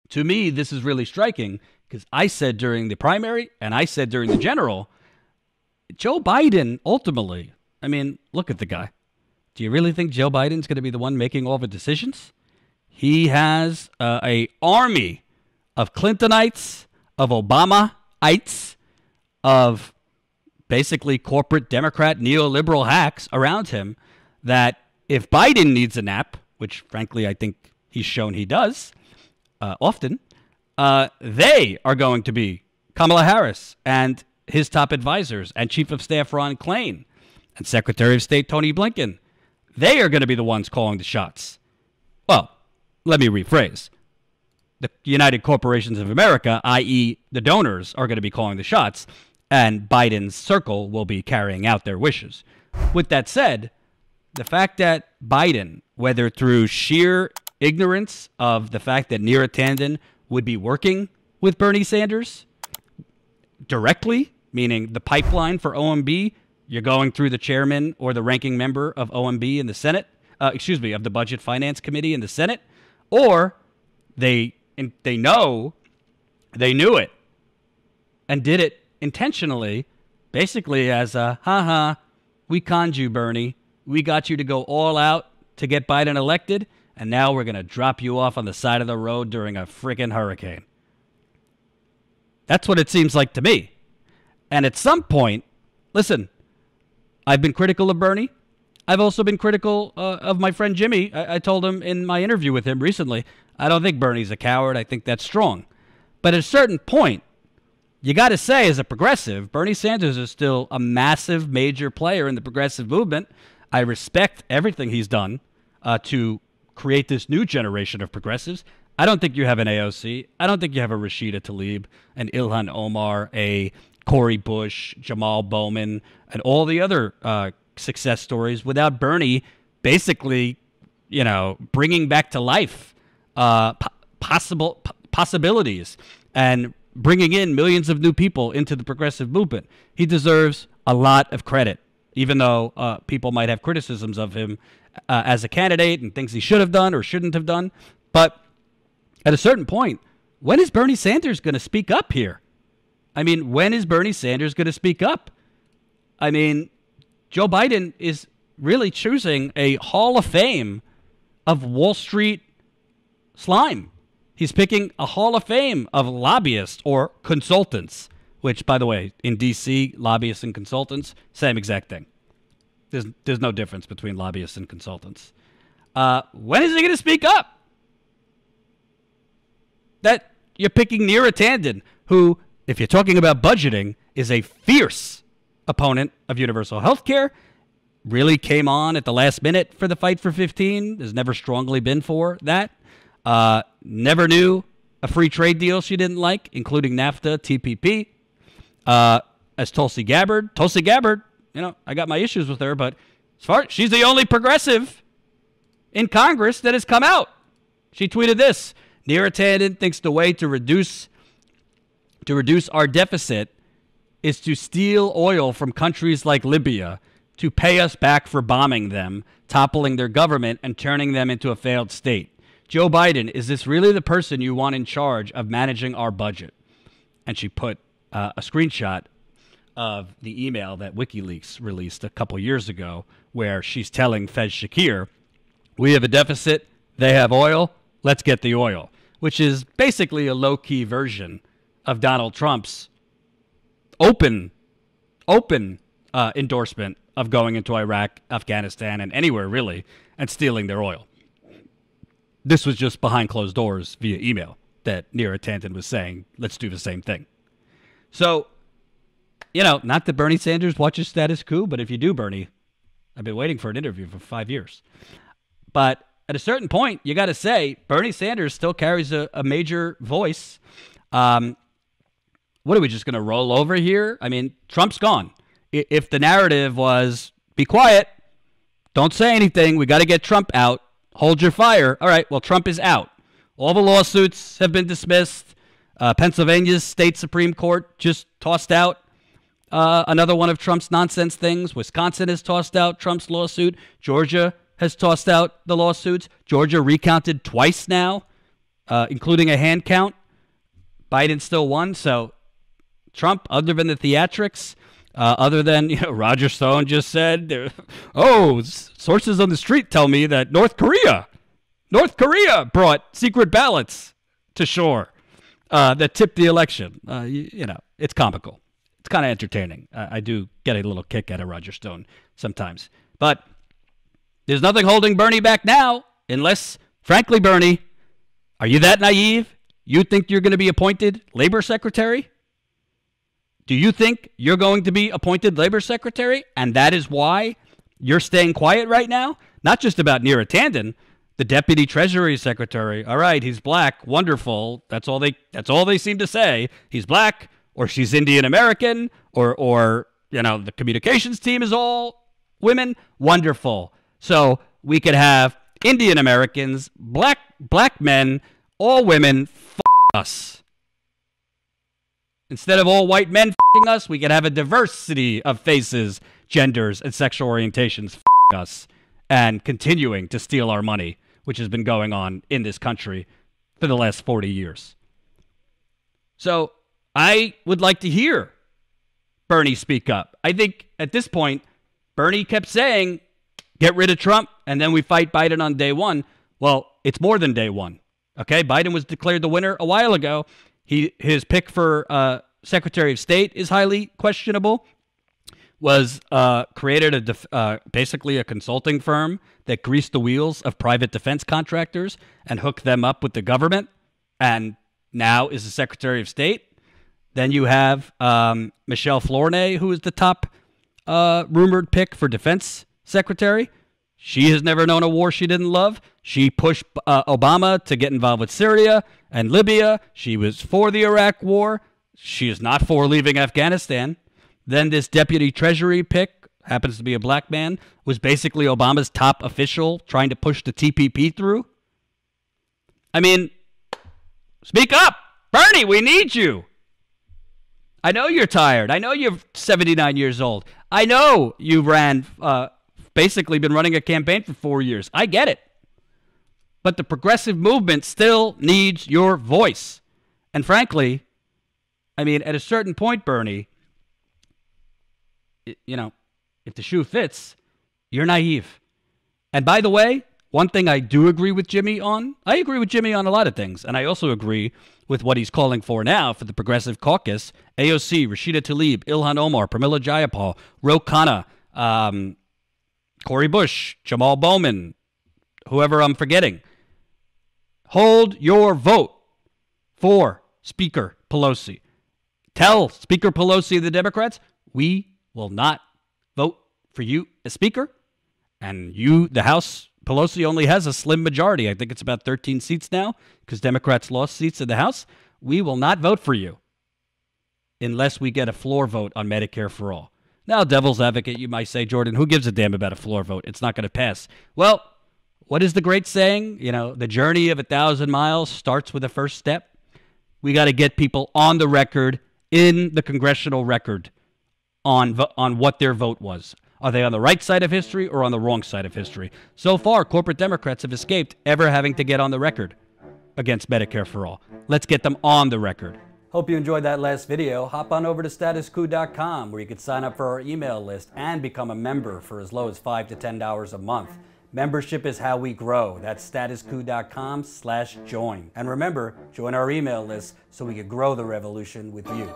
To me, this is really striking because I said during the primary and I said during the general, Joe Biden ultimately, I mean, look at the guy. Do you really think Joe Biden's going to be the one making all the decisions? He has a army of Clintonites, of Obamaites, of basically corporate Democrat neoliberal hacks around him that if Biden needs a nap, which frankly I think he's shown he does often, they are going to be Kamala Harris and his top advisors and Chief of Staff Ron Klain and Secretary of State Tony Blinken. They are going to be the ones calling the shots. Well, let me rephrase. The United Corporations of America, i.e. the donors, are going to be calling the shots, and Biden's circle will be carrying out their wishes. With that said, the fact that Biden, whether through sheer ignorance of the fact that Neera Tanden would be working with Bernie Sanders directly, meaning the pipeline for OMB, you're going through the chairman or the ranking member of OMB in the Senate, of the Budget Finance Committee in the Senate, or they knew it and did it intentionally, basically as a, we conned you, Bernie. We got you to go all out to get Biden elected, and now we're going to drop you off on the side of the road during a freaking hurricane. That's what it seems like to me. And at some point, listen, I've been critical of Bernie. I've also been critical of my friend Jimmy. I told him in my interview with him recently, I don't think Bernie's a coward. I think that's strong. But at a certain point, you got to say, as a progressive, Bernie Sanders is still a massive, major player in the progressive movement. I respect everything he's done to create this new generation of progressives. I don't think you have an AOC. I don't think you have a Rashida Tlaib, an Ilhan Omar, a Cori Bush, Jamal Bowman, and all the other success stories without Bernie basically, bringing back to life possibilities and bringing in millions of new people into the progressive movement. He deserves a lot of credit, even though people might have criticisms of him as a candidate and things he should have done or shouldn't have done. But at a certain point, when is Bernie Sanders going to speak up here? I mean, when is Bernie Sanders going to speak up? I mean, Joe Biden is really choosing a Hall of Fame of Wall Street slime. He's picking a Hall of Fame of lobbyists or consultants, which, by the way, in D.C., lobbyists and consultants, same exact thing. There's no difference between lobbyists and consultants. When is he going to speak up? That you're picking Neera Tanden, who, if you're talking about budgeting, is a fierce opponent of universal health care, really came on at the last minute for the fight for 15, has never strongly been for that, never knew a free trade deal she didn't like, including NAFTA, TPP, as Tulsi Gabbard, I got my issues with her, but as far she's the only progressive in Congress that has come out. She tweeted this: Neera Tanden thinks the way to reduce our deficit is to steal oil from countries like Libya to pay us back for bombing them, toppling their government, and turning them into a failed state. Joe Biden, is this really the person you want in charge of managing our budget? And she put a screenshot of the email that WikiLeaks released a couple years ago where she's telling Fez Shakir, we have a deficit, they have oil, let's get the oil, which is basically a low-key version of Donald Trump's open endorsement of going into Iraq, Afghanistan, and anywhere really, and stealing their oil. This was just behind closed doors via email that Neera Tanden was saying, let's do the same thing. So, not that Bernie Sanders watches Status Coup, but if you do, Bernie, I've been waiting for an interview for 5 years. But at a certain point, you got to say, Bernie Sanders still carries a major voice. What are we just going to roll over here? I mean, Trump's gone. If the narrative was, be quiet, don't say anything, we got to get Trump out, hold your fire. All right, well, Trump is out. All the lawsuits have been dismissed. Pennsylvania's state Supreme Court just tossed out another one of Trump's nonsense things. Wisconsin has tossed out Trump's lawsuit. Georgia has tossed out the lawsuits. Georgia recounted twice now including a hand count, Biden still won. So Trump, other than the theatrics, other than, Roger Stone just said, sources on the street tell me that North Korea brought secret ballots to shore that tipped the election. It's comical. It's kind of entertaining. I do get a little kick out of Roger Stone sometimes. But there's nothing holding Bernie back now, unless, frankly, Bernie, are you that naive? You think you're going to be appointed labor secretary? Do you think you're going to be appointed labor secretary? And that is why you're staying quiet right now? Not just about Neera Tanden, the deputy treasury secretary. All right, he's black. Wonderful. That's all they seem to say. He's black, or she's Indian American, or the communications team is all women. Wonderful. So we could have Indian Americans, black men, all women, us. Instead of all white men us, we could have a diversity of faces, genders, and sexual orientations us, and continuing to steal our money, which has been going on in this country for the last 40 years. So I would like to hear Bernie speak up. I think at this point, Bernie kept saying, get rid of Trump, and then we fight Biden on day one. Well, it's more than day one. Okay, Biden was declared the winner a while ago. His pick for Secretary of State is highly questionable. Was created basically a consulting firm that greased the wheels of private defense contractors and hooked them up with the government, and now is the Secretary of State. Then you have Michelle Flournoy, who is the top rumored pick for defense secretary. She has never known a war she didn't love. She pushed Obama to get involved with Syria and Libya. She was for the Iraq war. She is not for leaving Afghanistan. Then this deputy treasury pick, happens to be a black man, was basically Obama's top official trying to push the TPP through. I mean, speak up. Bernie, we need you. I know you're tired. I know you're 79 years old. I know you ran, basically been running a campaign for 4 years. I get it. But the progressive movement still needs your voice. And frankly, I mean, at a certain point, Bernie, if the shoe fits, you're naive. And by the way, one thing I do agree with Jimmy on, I agree with Jimmy on a lot of things, and I also agree with what he's calling for now for the Progressive Caucus. AOC, Rashida Tlaib, Ilhan Omar, Pramila Jayapal, Ro Khanna, Cori Bush, Jamal Bowman, whoever I'm forgetting. Hold your vote for Speaker Pelosi. Tell Speaker Pelosi and the Democrats, we will not vote for you as Speaker. And the House, Pelosi only has a slim majority. I think it's about 13 seats now because Democrats lost seats in the House. We will not vote for you unless we get a floor vote on Medicare for all. Now, devil's advocate, you might say, Jordan, who gives a damn about a floor vote? It's not going to pass. Well, what is the great saying? The journey of 1,000 miles starts with the first step. We got to get people on the record, in the congressional record, on what their vote was. Are they on the right side of history or on the wrong side of history? So far, corporate Democrats have escaped ever having to get on the record against Medicare for all. Let's get them on the record. Hope you enjoyed that last video. Hop on over to statuscoup.com where you can sign up for our email list and become a member for as low as $5 to $10 a month. Membership is how we grow. That's statuscoup.com/join. And remember, join our email list so we can grow the revolution with you.